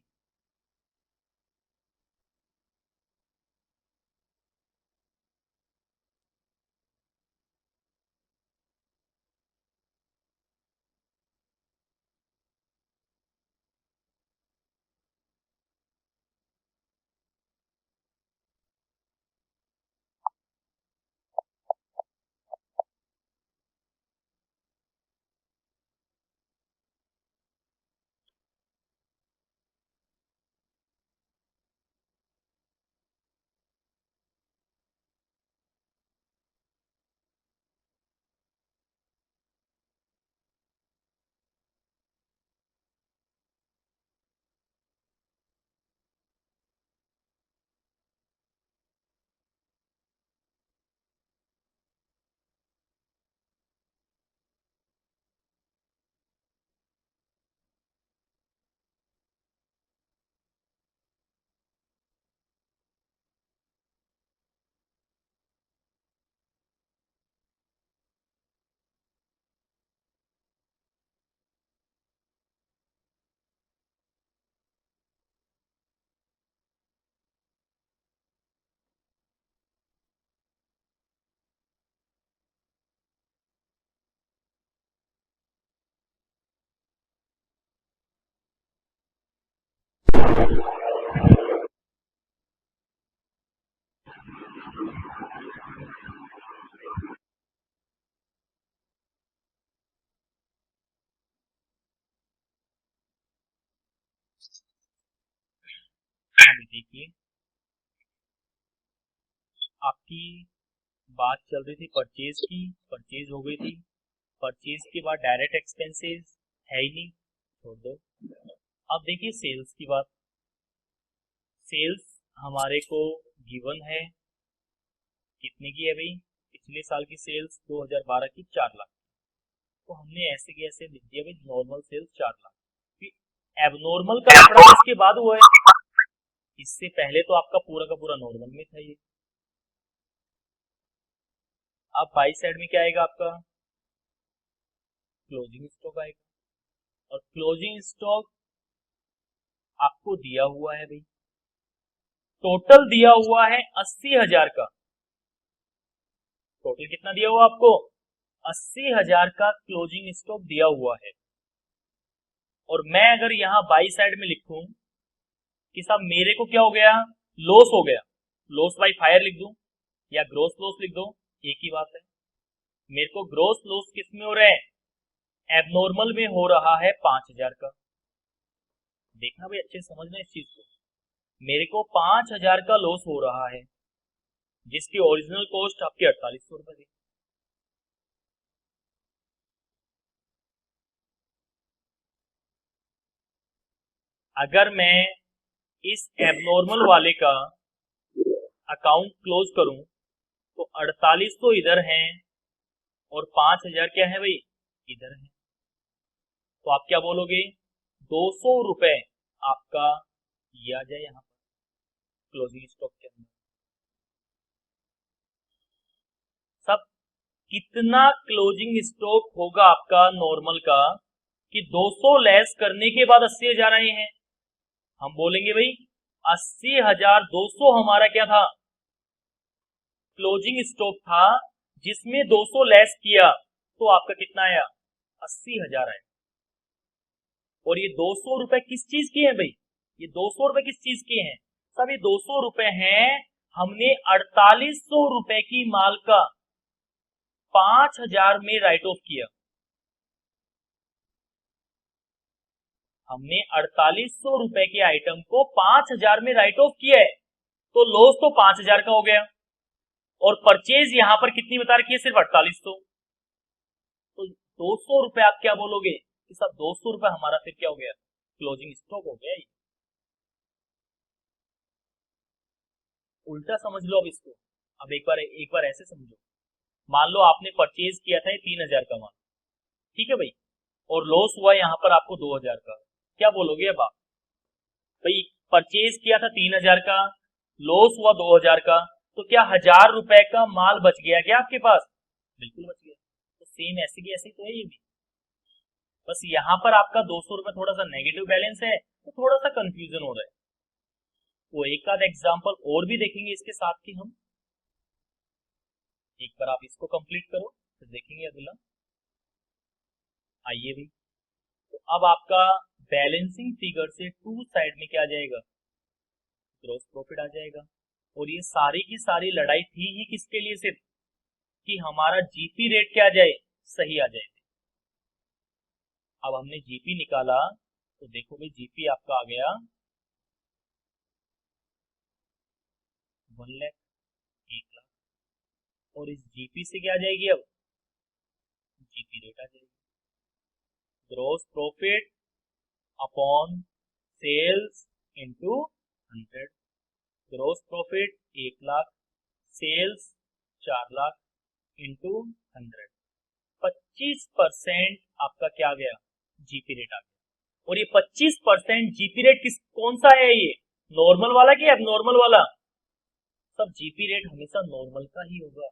देखिए आपकी बात चल रही थी परचेज की, परचेज हो गई थी, परचेज के बाद डायरेक्ट एक्सपेंसेस है ही नहीं, छोड़ दो। अब देखिए सेल्स की बात, सेल्स हमारे को गिवन है, कितने की है भाई, पिछले साल की सेल्स 2012 की 4 लाख, तो हमने ऐसे के ऐसे लिख दिया भाई नॉर्मल सेल्स 4 लाख। फिर एबनॉर्मल का आंकड़ा इसके बाद हुआ है, इससे पहले तो आपका पूरा का पूरा नॉर्मल में था ये। अब बाई साइड में क्या आएगा आपका, क्लोजिंग स्टॉक आएगा, और क्लोजिंग स्टॉक आपको दिया हुआ है भाई, टोटल दिया हुआ है 80,000 का, टोटल कितना दिया हुआ आपको, 80,000 का क्लोजिंग स्टॉक दिया हुआ है। और मैं अगर यहां बाई साइड में लिखूं कि साहब मेरे को क्या हो गया, लॉस हो गया, लॉस बाई फायर लिख दूं या ग्रोस लॉस लिख दो, एक ही बात है। मेरे को ग्रोस लॉस किस में हो रहा है, एबनॉर्मल में हो रहा है 5,000 का। देखना भाई अच्छे समझना इस चीज को, मेरे को 5,000 का लॉस हो रहा है, जिसकी ओरिजिनल कॉस्ट आपकी 4800 रुपए थी। अगर मैं इस एबनॉर्मल वाले का अकाउंट क्लोज करूं तो 4800 इधर हैं और 5,000 क्या है भाई, इधर है। तो आप क्या बोलोगे, 200 रुपए आपका ये आ जाए यहां पर क्लोजिंग स्टॉक के अंदर। सब कितना क्लोजिंग स्टॉक होगा आपका नॉर्मल का कि 200 लेस करने के बाद 80,000 आए हैं। हम बोलेंगे भाई 80,200 हमारा क्या था, क्लोजिंग स्टॉक था, जिसमें 200 लेस किया तो आपका कितना आया, 80,000 आया। और ये 200 रुपए किस चीज के हैं भाई, ये 200 रुपए किस चीज के हैं, सब ये 200 रुपए हैं, हमने 4800 रुपए की माल का 5,000 में राइट ऑफ किया। हमने 4800 रुपए के आइटम को 5,000 में राइट ऑफ किया है, तो लॉस तो 5,000 का हो गया। और परचेज यहां पर कितनी बता रखी है, सिर्फ 4800। तो 200 रुपए आप क्या बोलोगे कि सब 200 रुपए हमारा फिर क्या हो गया, क्लोजिंग स्टॉक हो गया। उल्टा समझ लो अब इसको, अब एक बार ऐसे समझो, मान लो आपने परचेज किया था 3,000 का माल, ठीक है भाई, और लॉस हुआ यहाँ पर आपको 2,000 का, क्या बोलोगे अब आप, भाई परचेज किया था 3,000 का, लॉस हुआ 2,000 का, तो क्या 1,000 रुपए का माल बच गया क्या आपके पास, बिल्कुल बच गया। तो सेम ऐसे की ऐसे तो है ये भी, बस यहाँ पर आपका 200 रुपए थोड़ा सा नेगेटिव बैलेंस है, तो थोड़ा सा कंफ्यूजन हो रहा है। वो एक आध एग्जाम्पल और भी देखेंगे इसके साथ ही हम, एक बार आप इसको कंप्लीट करो फिर देखेंगे अगला। आइए भी, तो अब आपका बैलेंसिंग फिगर से टू साइड में क्या आ जाएगा, ग्रॉस प्रॉफिट आ जाएगा। और ये सारी की सारी लड़ाई थी ही किसके लिए, सिर्फ कि हमारा जीपी रेट क्या आ जाए, सही आ जाए। अब हमने जीपी निकाला तो देखो भाई जीपी आपका आ गया 1 लाख, 1 लाख, और इस जीपी से क्या आ जाएगी, अब जीपी रेट आ जाएगी, gross profit upon sales into 100। Gross profit 1 lakh, sales 4 lakh into 100, 25% आपका क्या आ गया, जीपी रेट आ गया। और ये 25% जीपी रेट कौन सा है, ये नॉर्मल वाला कि एबनॉर्मल वाला, सब जीपी रेट हमेशा नॉर्मल का ही होगा,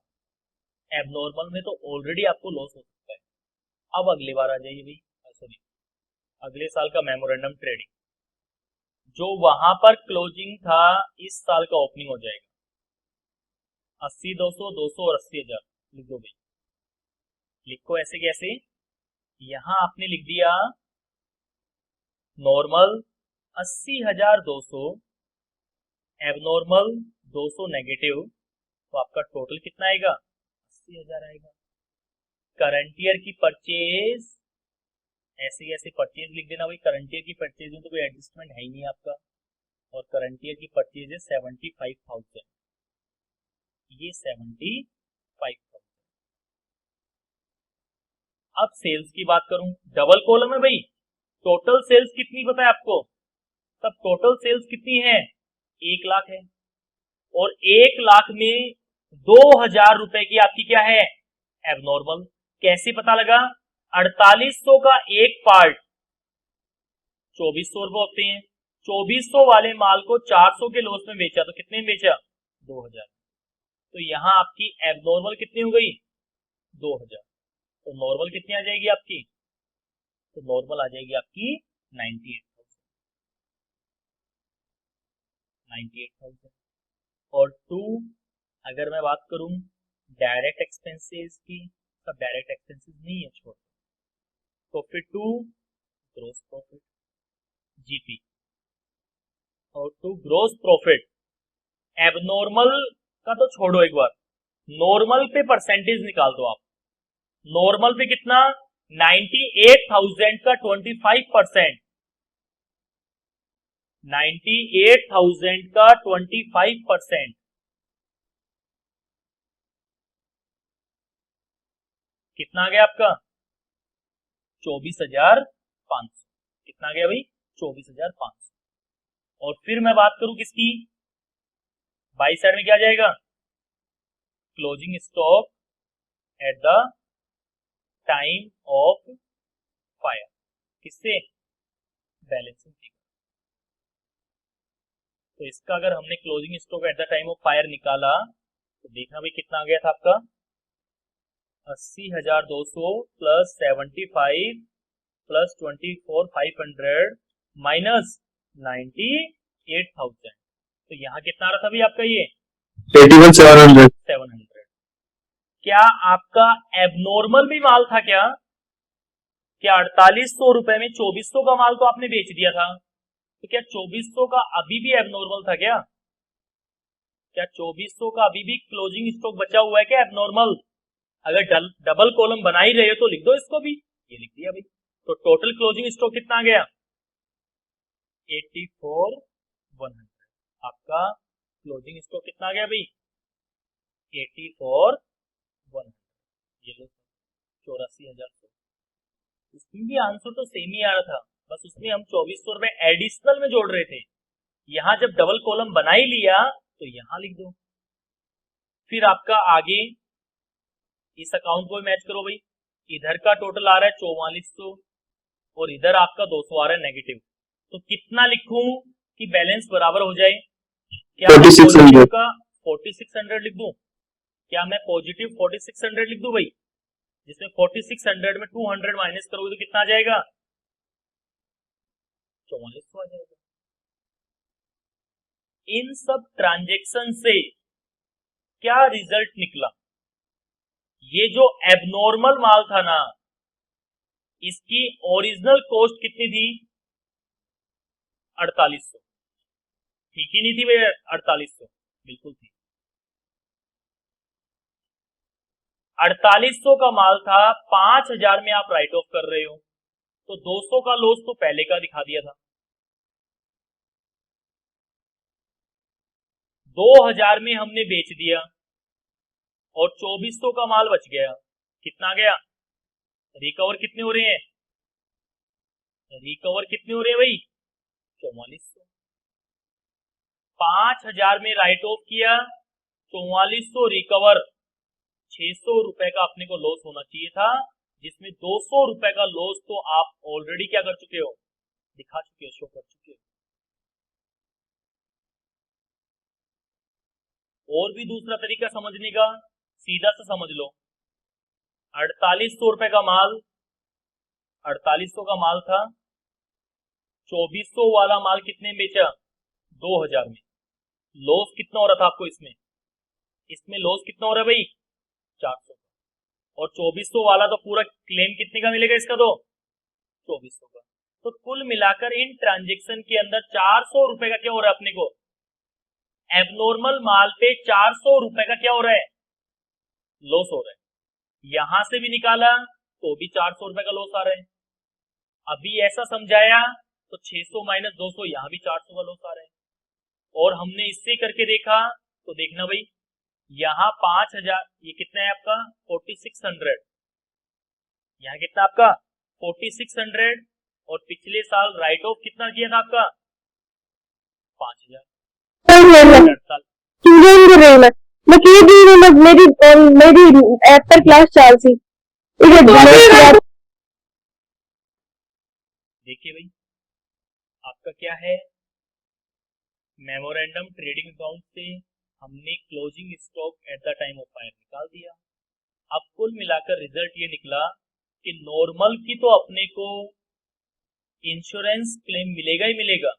एबनॉर्मल में तो ऑलरेडी आपको लॉस हो सकता है। अब अगली बार आ जाइए भाई, सॉरी अगले साल का मेमोरेंडम ट्रेडिंग, जो वहां पर क्लोजिंग था इस साल का ओपनिंग हो जाएगा, 80 200 200 और 80,000 लिख दो भाई, लिखो ऐसे कैसे, यहां आपने लिख दिया नॉर्मल 80,200, एबनॉर्मल 200 नेगेटिव, तो आपका टोटल कितना आएगा, 80,000 आएगा। करंट ईयर की परचेज ऐसे ऐसे परचेज लिख देना भाई, करंट ईयर की परचेज में तो कोई एडजस्टमेंट है ही नहीं आपका, और करंट ईयर की परचेज है 75,000, ये 75,000। अब सेल्स की बात करूं, डबल कॉलम है भाई, टोटल सेल्स कितनी पता है आपको? तब टोटल सेल्स कितनी है? 1 लाख है, और 1 लाख में 2,000 रुपए की आपकी क्या है? एबनॉर्मल। कैसे पता लगा? 4800 का एक पार्ट 2400 रुपए होते हैं, 2400 वाले माल को 400 के लॉस में बेचा, तो कितने में बेचा? 2,000। तो यहां आपकी एबनॉर्मल कितनी हो गई? 2,000। तो नॉर्मल कितनी आ जाएगी आपकी? तो नॉर्मल आ जाएगी आपकी 98,000। और 2, अगर मैं बात करूं डायरेक्ट एक्सपेंसेस की, सब डायरेक्ट एक्सपेंसेस नहीं है, छोड़। तो फिर 2 ग्रोस प्रॉफिट जीपी, और 2 ग्रोस प्रॉफिट। एबनॉर्मल का तो छोड़ो, एक बार नॉर्मल पे परसेंटेज निकाल दो आप। नॉर्मल पे कितना? 98,000 का 25%, 98,000 का 25% कितना आ गया आपका? 24,500। कितना आ गया भाई? 24,500। और फिर मैं बात करूं किसकी, बाई साइड में क्या आ जाएगा? Closing stock at the time of fire. किससे? Balancing figure. तो इसका अगर हमने closing stock at the time of fire निकाला तो देखना भाई कितना आ गया था आपका? 80,200 प्लस 75 प्लस 24,500 माइनस 98,000। तो यहाँ कितना आ रहा था भाई आपका? ये 81,700। 700। क्या आपका एबनॉर्मल भी माल था क्या? क्या 4800 रुपए में 2400 का माल तो आपने बेच दिया था, तो क्या 2400 का अभी भी एबनॉर्मल था क्या? क्या 2400 का अभी भी क्लोजिंग स्टॉक बचा हुआ है क्या एबनॉर्मल? अगर डबल कॉलम बना ही रहे हो तो लिख दो इसको भी, ये लिख दिया भाई। तो टोटल क्लोजिंग स्टॉक कितना आ गया? 84,100। आपका क्लोजिंग स्टॉक कितना आ गया भाई? 84,100। ये लो 84,000। उसमें भी आंसर तो सेम ही आ रहा था, बस उसमें हम 2400 रुपए एडिशनल में जोड़ रहे थे। यहां जब डबल कॉलम बना ही लिया तो यहां लिख दो। फिर आपका आगे इस अकाउंट को मैच करो भाई, इधर का टोटल आ रहा है 4400 और इधर आपका 200 आ रहा है नेगेटिव। तो कितना लिखूं कि बैलेंस बराबर हो जाए? क्या 4600 का 4600 लिख दूं? क्या मैं पॉजिटिव 4600 लिख दूं भाई, जिसमें 4600 में 200 माइनस करोगे तो कितना आ जाएगा? 4400 आ जाएगा। इन सब ट्रांजैक्शन से क्या रिजल्ट निकला? ये जो एबनॉर्मल माल था ना, इसकी ओरिजिनल कॉस्ट कितनी थी? 4800। ठीक ही नहीं थी भाई? 4800 बिल्कुल थी। 4800 का माल था, 5000 में आप राइट ऑफ कर रहे हो, तो 200 का लॉस तो पहले का दिखा दिया था। 2000 में हमने बेच दिया और 2400 का माल बच गया। कितना गया? रिकवर कितने हो रहे हैं? रिकवर कितने हो रहे हैं भाई? 4400। 5000 में राइट ऑफ किया, 4400 रिकवर, 600 रुपए का अपने को लॉस होना चाहिए था, जिसमें 200 रुपए का लॉस तो आप ऑलरेडी क्या कर चुके हो? दिखा चुके हो, शो कर चुके हो। और भी दूसरा तरीका समझने का, सीधा सा समझ लो। 4800 रुपए का माल, 4800 का माल था, 2400 वाला माल कितने में बेचा? 2000 में। लॉस कितना हो रहा था आपको इसमें? इसमें लॉस कितना हो रहा है भाई? 400। और 2400 वाला तो पूरा क्लेम कितने का मिलेगा इसका? तो 2400 का। तो कुल मिलाकर इन ट्रांजेक्शन के अंदर 400 रुपए का क्या हो रहा है अपने को? एबनॉर्मल माल पे 400 रुपए का क्या हो रहा है? लॉस हो रहा है। यहां से भी निकाला तो भी 400 रुपए का लॉस आ रहा है। अभी ऐसा समझाया तो 600 माइनस 200, यहां भी 400 का लॉस आ रहा है। और हमने इससे करके देखा तो देखना भाई यहाँ 5000, ये कितना है आपका 4600, यहाँ कितना आपका 4600, और पिछले साल राइट ऑफ कितना किया था आपका 5000। मेरी ऐप पर क्लास चाल सी देखिए भाई आपका क्या है, मेमोरेंडम ट्रेडिंग अकाउंट से हमने closing stock at the time of fire निकाल दिया। अब कुल मिलाकर रिजल्ट ये निकला कि नॉर्मल की तो अपने को इंश्योरेंस क्लेम मिलेगा ही मिलेगा,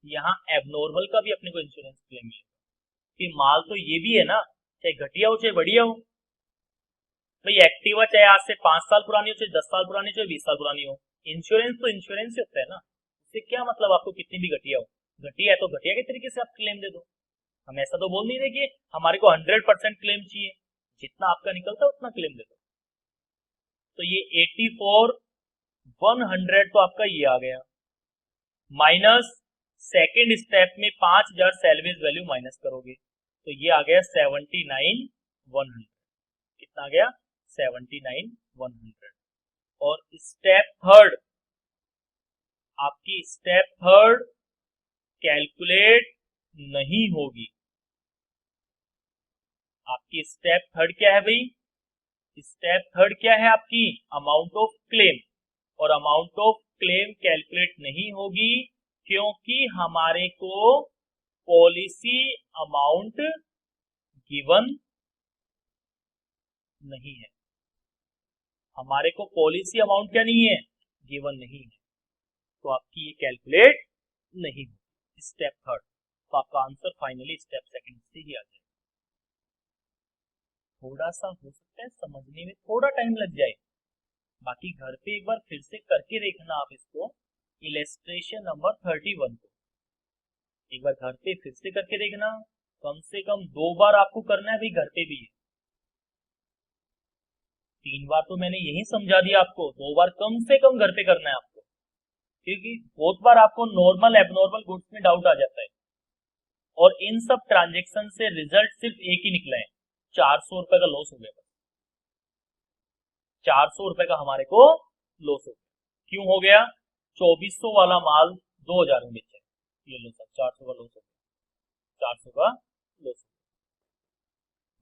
यहाँ एबनॉर्मल का भी अपने को इंश्योरेंस क्लेम मिलेगा कि माल तो ये भी है ना, चाहे घटिया हो चाहे बढ़िया हो। भाई एक्टिवा चाहे आज से 5 साल पुरानी हो, चाहे 10 साल पुरानी, चाहे 20 साल पुरानी हो, इंश्योरेंस तो इंश्योरेंस ही होता है ना। इससे क्या मतलब आपको कितनी भी घटिया हो, घटिया है तो घटिया के तरीके से आप क्लेम दे दो। हम ऐसा तो बोल नहीं रहे कि हमारे को 100% क्लेम चाहिए, जितना आपका निकलता है उतना क्लेम दे दो। तो ये 84,100 तो आपका ये आ गया, माइनस सेकेंड स्टेप में 5000 सैलवेज वैल्यू माइनस करोगे तो ये आ गया 79,100। कितना आ गया 79,100। और स्टेप थर्ड, आपकी स्टेप थर्ड कैलकुलेट नहीं होगी। आपकी स्टेप थर्ड क्या है भाई, स्टेप थर्ड क्या है आपकी अमाउंट ऑफ क्लेम, और अमाउंट ऑफ क्लेम कैलकुलेट नहीं होगी क्योंकि हमारे को पॉलिसी अमाउंट गिवन नहीं है। हमारे को पॉलिसी अमाउंट क्या नहीं है, गिवन नहीं है, तो आपकी ये कैलकुलेट नहीं होगी स्टेप थर्ड। तो आपका आंसर फाइनली स्टेप सेकंड से ही आ जाएगा। थोड़ा सा हो सकता है समझने में थोड़ा टाइम लग जाए, बाकी घर पे एक बार फिर से करके देखना आप इसको, इलस्ट्रेशन नंबर 31 को एक बार घर पे फिर से करके देखना। कम से कम 2 बार आपको करना है भाई, घर पे भी है। 3 बार तो मैंने यही समझा दिया आपको, 2 बार कम से कम घर पे करना है आपको, क्योंकि बहुत बार आपको नॉर्मल एबनॉर्मल गुड्स में डाउट आ जाता है। और इन सब ट्रांजेक्शन से रिजल्ट सिर्फ एक ही निकला है, 400 रुपए का लॉस हो गया। 400 रुपए का हमारे को लॉस हो गया। क्यों हो गया, 2400 वाला माल 2000 में बेचा, ये लो सर 400 का लॉस हो गया, 400 का लॉस हो गया।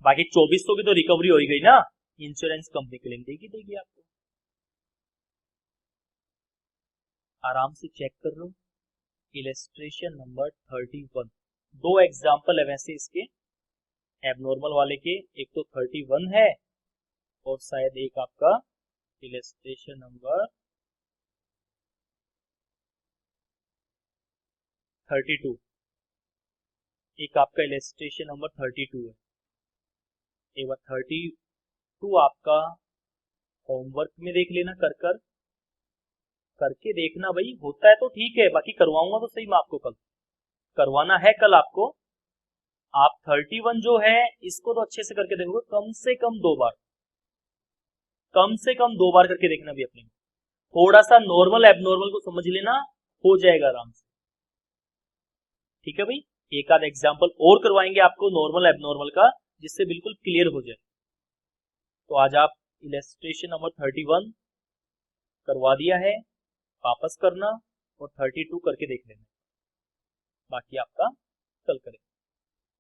बाकी 2400 की तो रिकवरी हो गई ना, इंश्योरेंस कंपनी क्लेम देगी आपको। आराम से चेक कर लो। इलस्ट्रेशन नंबर 31, 2 एग्जाम्पल है वैसे इसके एबनॉर्मल वाले के, एक तो 31 है और शायद एक आपका इलस्ट्रेशन नंबर 32, एक आपका इलस्ट्रेशन नंबर 32 है। एक बार 32 आपका होमवर्क में देख लेना, करके देखना भाई, होता है तो ठीक है, बाकी करवाऊंगा तो सही मैं आपको, कल करवाना है कल आपको। आप 31 जो है इसको तो अच्छे से करके देखोगे, कम से कम 2 बार, कम से कम 2 बार करके देखना भी अपने। थोड़ा सा नॉर्मल एबनॉर्मल को समझ लेना, हो जाएगा आराम से। ठीक है भाई, एक आध एग्जाम्पल और करवाएंगे आपको नॉर्मल एबनॉर्मल का, जिससे बिल्कुल क्लियर हो जाए। तो आज आप इलस्ट्रेशन नंबर 31 करवा दिया है, वापस करना और 32 करके देख लेना, बाकी आपका कल करें।